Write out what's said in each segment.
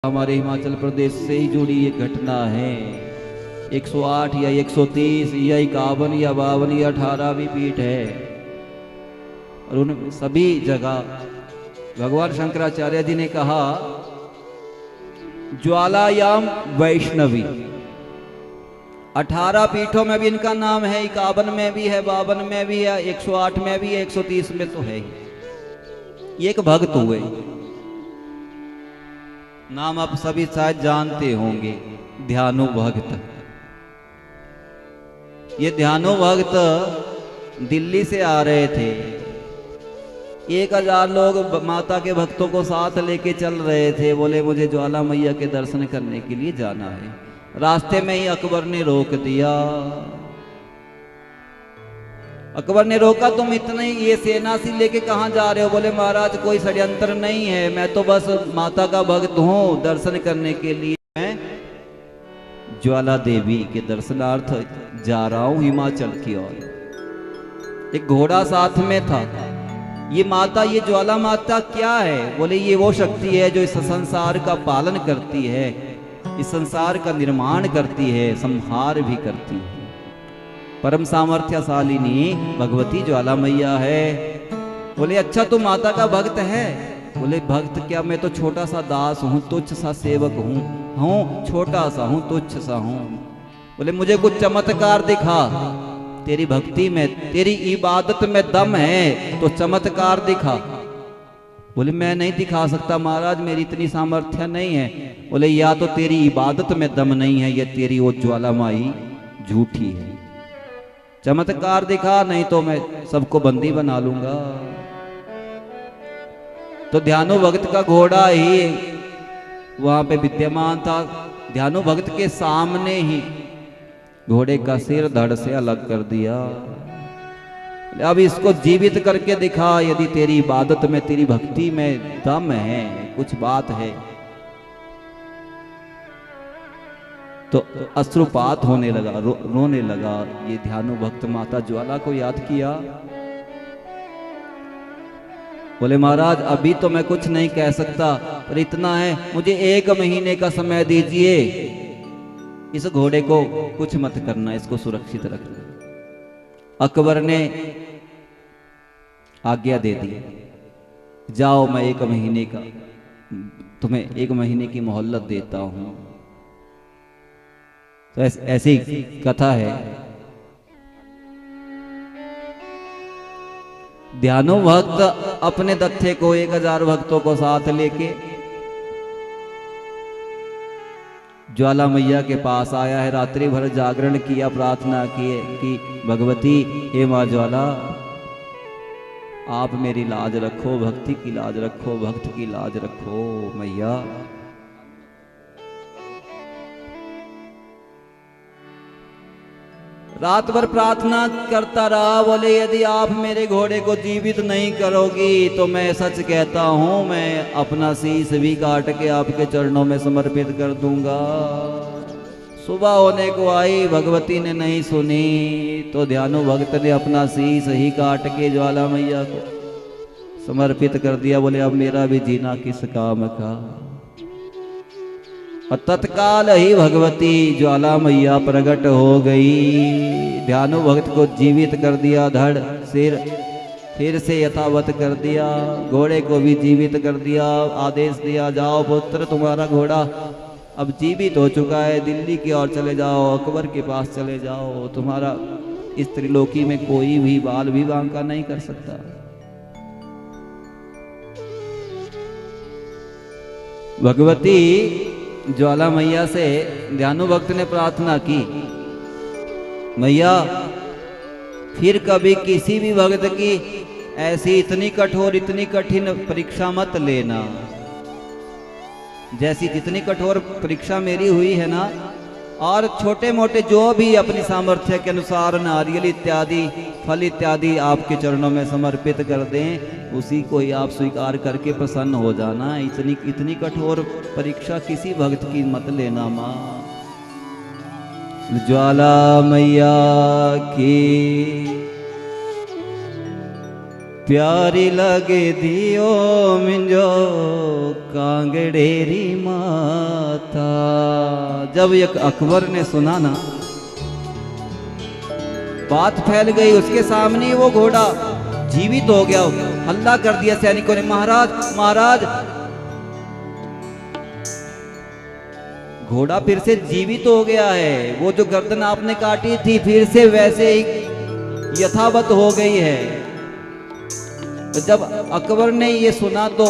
हमारे हिमाचल प्रदेश से ही जुड़ी ये घटना है। 108 या 130 या 51 या 52 या 18वीं पीठ है और उन सभी जगह भगवान शंकराचार्य जी ने कहा ज्वालायाम वैष्णवी। 18 पीठों में भी इनका नाम है, 51 में भी है, 52 में भी है, 108 में भी है, 130 में तो है ही। ये एक भक्त हुए, नाम आप सभी शायद जानते होंगे, ध्यानु भक्त। ये ध्यानु भक्त दिल्ली से आ रहे थे। 1000 लोग माता के भक्तों को साथ लेके चल रहे थे। बोले मुझे ज्वाला मैया के दर्शन करने के लिए जाना है। रास्ते में ही अकबर ने रोक दिया। अकबर ने रोका, तुम इतने ये सेना सी लेके कहाँ जा रहे हो? बोले महाराज कोई षड्यंत्र नहीं है, मैं तो बस माता का भक्त हूँ, दर्शन करने के लिए मैं ज्वाला देवी के दर्शनार्थ जा रहा हूँ हिमाचल की ओर। एक घोड़ा साथ में था। ये माता, ये ज्वाला माता क्या है? बोले ये वो शक्ति है जो इस संसार का पालन करती है, इस संसार का निर्माण करती है, संहार भी करती है। परम सामर्थ्यशालिनी भगवती ज्वाला मैया है। बोले अच्छा तू माता का भक्त है? बोले भक्त क्या, मैं तो छोटा सा दास हूँ, तुच्छ सा सेवक हूँ, छोटा सा हूँ, तुच्छ सा हूँ। बोले मुझे कुछ चमत्कार दिखा, तेरी भक्ति में, तेरी इबादत में दम है तो चमत्कार दिखा। बोले मैं नहीं दिखा सकता महाराज, मेरी इतनी सामर्थ्य नहीं है। बोले या तो तेरी इबादत में दम नहीं है या तेरी वो ज्वाला माई झूठी है। चमत्कार दिखा, नहीं तो मैं सबको बंदी बना लूंगा। तो ध्यानु भक्त का घोड़ा ही वहां पे विद्यमान था। ध्यानु भक्त के सामने ही घोड़े का सिर धड़ से अलग कर दिया। अब इसको जीवित करके दिखा, यदि तेरी इबादत में, तेरी भक्ति में दम है, कुछ बात है। तो अश्रुपात होने लगा, रोने लगा। ये ध्यानु भक्त माता ज्वाला को याद किया। बोले महाराज अभी तो मैं कुछ नहीं कह सकता, पर इतना है, मुझे 1 महीने का समय दीजिए। इस घोड़े को कुछ मत करना, इसको सुरक्षित रखना। अकबर ने आज्ञा दे दी, जाओ मैं 1 महीने का, तुम्हें 1 महीने की मोहल्लत देता हूं। तो ऐसी कथा है। ध्यानु भक्त अपने दत्थे को 1000 भक्तों को साथ लेके ज्वाला मैया के पास आया है। रात्रि भर जागरण किया, प्रार्थना किए कि भगवती हे मां ज्वाला, आप मेरी लाज रखो, भक्ति की लाज रखो, भक्त की लाज रखो मैया। रात भर प्रार्थना करता रहा। बोले यदि आप मेरे घोड़े को जीवित नहीं करोगी तो मैं सच कहता हूं, मैं अपना शीश भी काट के आपके चरणों में समर्पित कर दूंगा। सुबह होने को आई, भगवती ने नहीं सुनी तो ध्यानु भक्त ने अपना शीश ही काट के ज्वाला मैया को समर्पित कर दिया। बोले अब मेरा भी जीना किस काम का। और तत्काल ही भगवती ज्वाला मैया प्रकट हो गई। ध्यानु भक्त को जीवित कर दिया, धड़ सिर फिर से यथावत कर दिया, घोड़े को भी जीवित कर दिया। आदेश दिया जाओ पुत्र, तुम्हारा घोड़ा अब जीवित हो चुका है, दिल्ली की ओर चले जाओ, अकबर के पास चले जाओ। तुम्हारा इस त्रिलोकी में कोई भी बाल भी बांका नहीं कर सकता। भगवती ज्वाला मैया से ध्यानु भक्त ने प्रार्थना की, मैया फिर कभी किसी भी भक्त की ऐसी इतनी कठोर, इतनी कठिन परीक्षा मत लेना। जैसी जितनी कठोर परीक्षा मेरी हुई है ना, और छोटे मोटे जो भी अपनी सामर्थ्य के अनुसार नारियल इत्यादि, फल इत्यादि आपके चरणों में समर्पित कर दें, उसी को ही आप स्वीकार करके प्रसन्न हो जाना। इतनी कठोर परीक्षा किसी भक्त की मत लेना माँ। ज्वाला मैया की प्यारी लगे दियो मिंजो कांगड़ेरी माता। जब एक अकबर ने सुना ना, बात फैल गई, उसके सामने वो घोड़ा जीवित हो गया। हल्ला कर दिया सैनिकों ने, महाराज महाराज, घोड़ा फिर से जीवित हो गया है। वो जो गर्दन आपने काटी थी फिर से वैसे ही यथावत हो गई है। तो जब अकबर ने ये सुना तो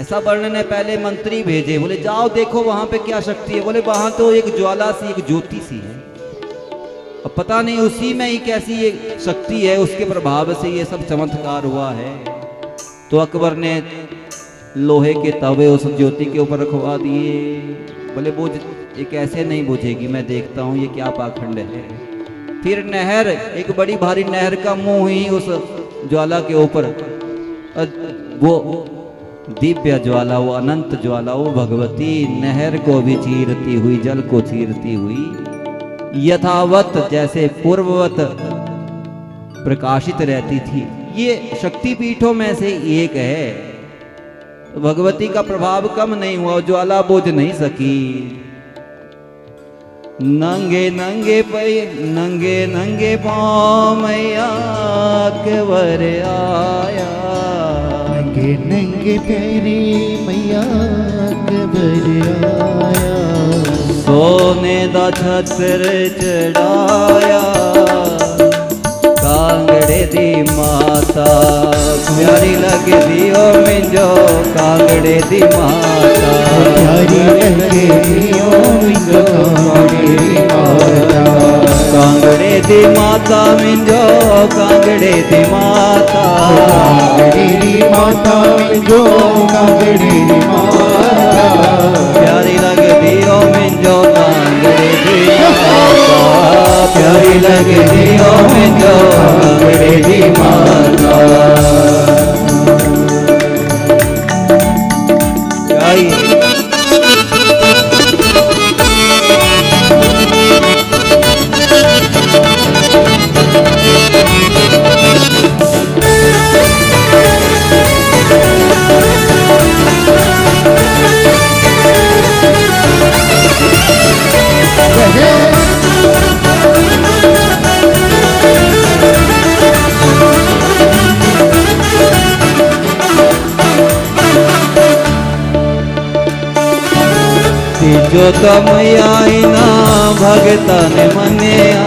ऐसा वर्णन ने पहले मंत्री भेजे, बोले जाओ देखो वहां पे क्या शक्ति है। बोले वहां तो एक ज्वाला सी, एक ज्योति सी है, अब पता नहीं उसी में ही कैसी ये शक्ति है, उसके प्रभाव से ये सब चमत्कार हुआ है। तो अकबर ने लोहे के तवे उस ज्योति के ऊपर रखवा दिए। बोले बुझ, ये कैसे नहीं बुझेगी, मैं देखता हूँ ये क्या पाखंड है। फिर नहर, एक बड़ी भारी नहर का मुंह ही उस ज्वाला के ऊपर, वो दिव्य ज्वाला, वो अनंत ज्वाला, वो भगवती नहर को भी चीरती हुई, जल को चीरती हुई यथावत जैसे पूर्ववत प्रकाशित रहती थी। ये शक्तिपीठों में से एक है। भगवती का प्रभाव कम नहीं हुआ, ज्वाला बुझ नहीं सकी। नंगे नंगे नंगे पाँव मैया अकबर आया। नंगे नंगे पैरी मैया अकबर आया। सोने दा छत्र चढ़ाया कांगड़े दी माता। प्यारी लगे दियो मिंजो कांगड़े दी माता। प्यारी लगे दियो मिंजो कांगड़े दी माता। कांगड़े दी माता मिंजो कांगड़े दी माता। कांगड़े दी माता मिंजो कांगड़े दी माता। प्यारी लगे दियो मिंजो कांगड़े दी माता। प्यारी लगे दियो मिंजो कांगड़े दी माता। जो तमया ना भगतन मनिया।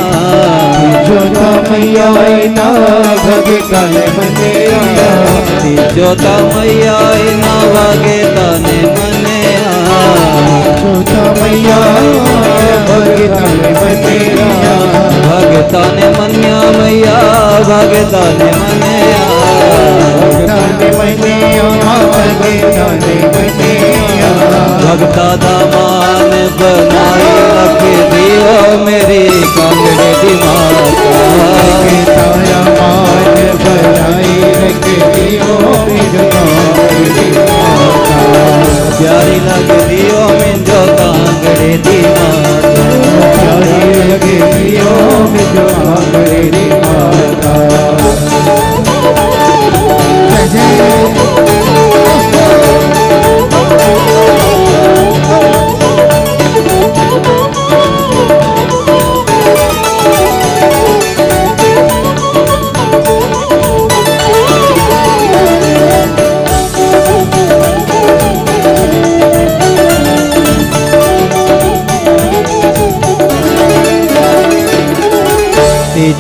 जो तमया ना भगतन मनिया। जो तमया ना भगतन मनिया। जो तमया भगतन मनिया। भगतन मनिया मैया भगतन मनिया। भगतन मनिया भगतन मनिया। भगता दामान बनाए रख दियो मेरी कांगड़े दी माता। भगता दामान बनाए रख दियो मेरी कांगड़े दी माता। प्यारी लग दियो मिंजो कांगड़े दी माता। प्यारी लग दियो मिंजो कांगड़े दी माता।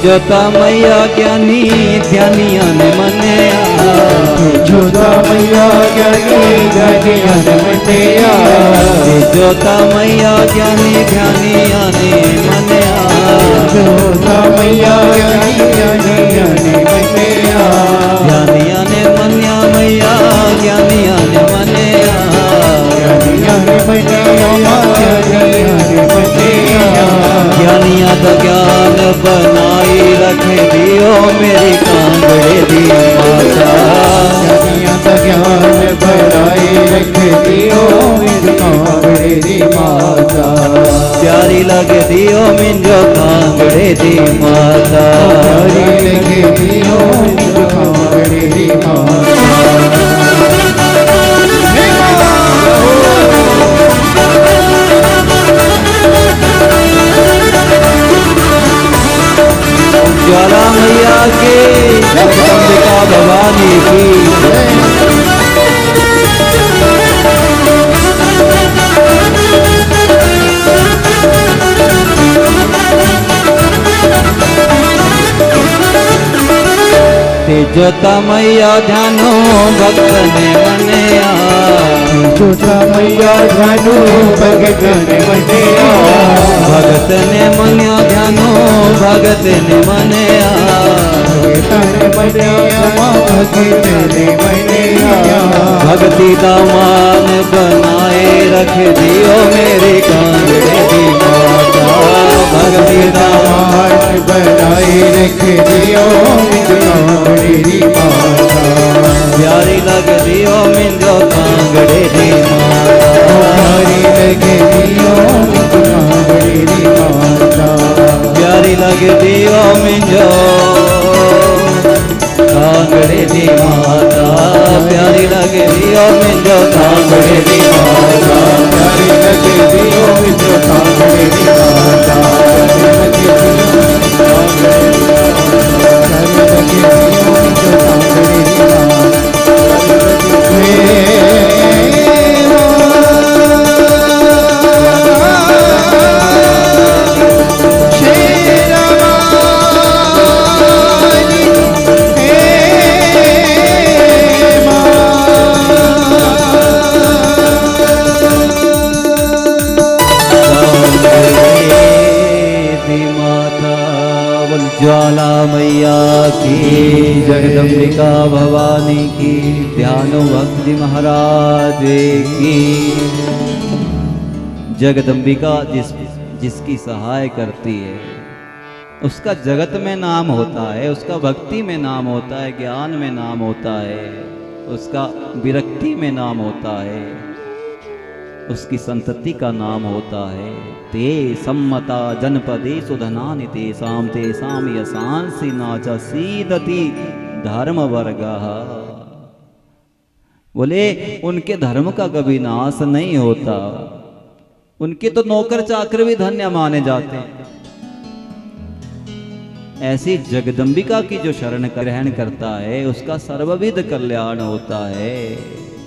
जोता मैया ज्ञानी ध्यानिया ने मनिया। जोता मैया ज्ञानी ध्यानिया ने मनिया। जोता मैया ज्ञानी ध्यानिया ने मनिया। जोता मैया ज्ञानी ध्यानिया ने मनिया। ध्यानिया ने मनिया मैया ज्ञानिया ने मनिया। ज्ञानिया ने मनिया ज्ञानिया ने मनिया। ज्ञानिया तो ज्ञान बनाई रख दियो मेरी कांगड़े दी माता। ज्ञानिया तो ज्ञान बनाई रख दियो मेरी कांगड़े दी माता। प्यारी लग दियो मिंजो कांगड़े दी माता। प्यारी लग दियो मिंजो कांगड़े जोता मैया ध्यानो भक्त ने मनिया जोता मैया ध्यानो भगत ने मनिया भगत ने मनिया ध्यानो भगत ने मनिया भक्ति दामान बनाए रख दियो मेरी कांगड़े दी माता भक्ति दामान बनाए रख दियो मेरी कांगड़े दी माता प्यारी लग दियो मिंजो कांगड़े दी माता प्यारी लग दियो मिंजो कांगड़े दी माता प्यारी लग दियो मिंजो कांगड़े दी माता प्यारी लग दियो मिंजो कांगड़े दी माता प्यारी लग दियो मिंजो कांगड़े दी माता ज्वाला मैया की जगदम्बिका भवानी की ध्यानो भक्ति महाराज की जगदम्बिका जिसकी सहाय करती है उसका जगत में नाम होता है उसका भक्ति में नाम होता है ज्ञान में नाम होता है उसका विरक्ति में नाम होता है उसकी संतति का नाम होता है ते सम्मता जनपदे सुधनानि तेषां तेषां यशांसि नाच सीदति धर्म वर्गा बोले उनके धर्म का कभी नाश नहीं होता उनके तो नौकर चाकर भी धन्य माने जाते हैं ऐसी जगदम्बिका की जो शरण ग्रहण करता है उसका सर्वविध कल्याण होता है।